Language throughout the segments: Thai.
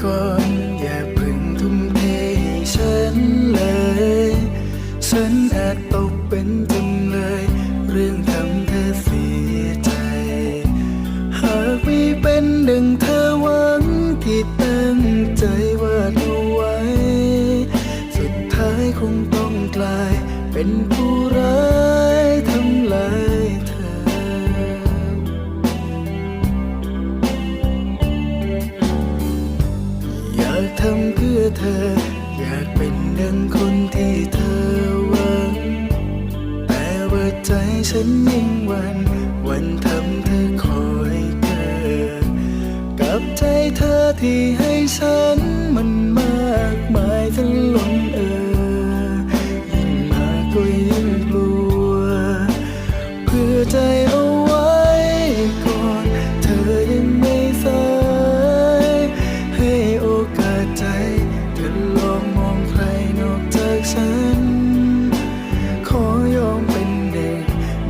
ก่อนอย่าเพิ่งทุ่มเทให้ฉันเลยฉันอาจตกเป็นจำเลยเรื่องทำเธอเสียใจหากไม่เป็นดังเธอหวังที่ตั้งใจวาดเอาไว้สุดท้ายคงต้องกลายเป็นผู้ร้ายทำลายเธออยากทำเพื่อเธออยากเป็นดังคนที่เธอหวังแต่ว่าใจฉันยิ่งวันทำเธอคอยเกิดกับใจเธอที่ให้ฉันมันมากมายจนล้นยิ่งมากก็ยิ่งกลัวเพื่อใจเอาไว้ก่อนเธอยังไม่สายให้โอกาสใจเธอลองมองใครนอกจากฉันขอยอมเป็นหนึ่ง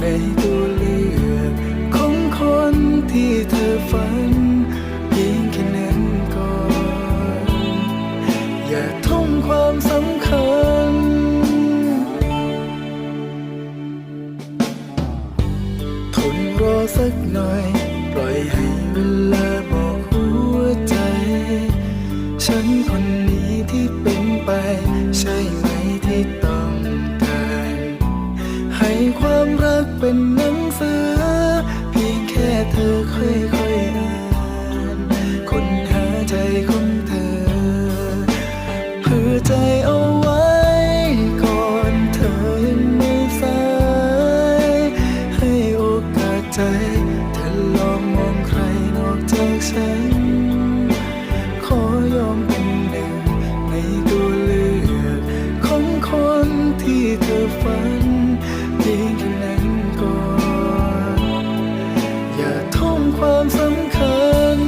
ในตัวเลือกของคนที่เธอฝันเพียงแค่นั้นก่อนอย่าทุ่มความสำคัญทนรอสักหน่อยปล่อยให้เวลาบอกหัวใจฉันคนนี้ที่เป็นไปใช่ไหมที่ต้องการให้ความรักเป็นหนังสือเพียงแค่เธอค่อยๆอ่านค้นหาใจของเธอเพื่อใจเอาไว้ก่อนเธอยังไม่สายให้โอกาสใจเธอลองมองใครนอกจากฉันขอยอมเป็นหนึ่งในตัวเลือกของคนที่เธอฝันเพียงแค่นั้นก่อนอย่าทุ่มความสำคัญ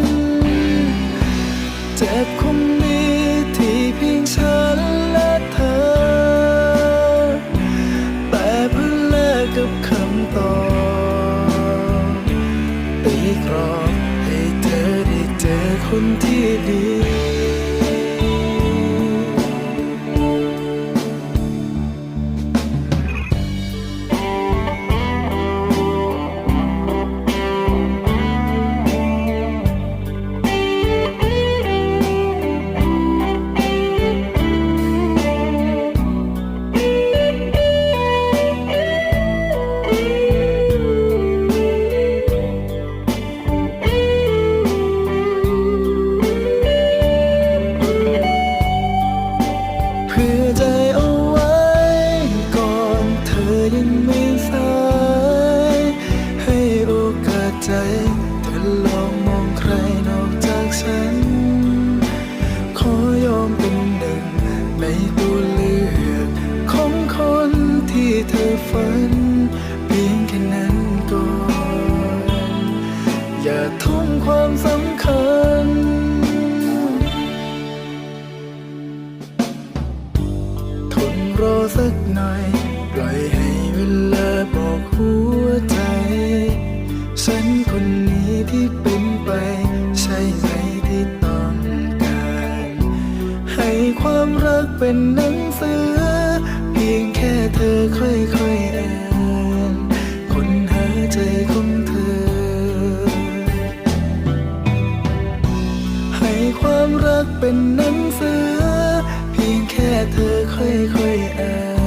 เจ็บคงมีที่เพียงฉันและเธอแต่เพื่อแลกกับคำตอบตีกรอบให้เธอได้เจอคนที่ดีเพื่อใจเอาไว้ก่อนเธอยังไม่สายให้โอกาสใจเธอลองมองใครนอกจากฉันขอยอมเป็นหนึ่งในตัวเลือกของคนที่เธอฝันเพียงแค่นั้นก่อนอย่าทุ่มความสำคัญทนรอสักหน่อยปล่อยให้เวลาบอกหัวใจฉันคนนี้ที่เป็นไปใช่ไหมที่ต้องการให้ความรักเป็นหนังสือเพียงแค่เธอค่อยๆอ่านค้นหาใจของเธอให้ความรักเป็นหนังสือเพียงแค่เธอค่อยๆอ่าน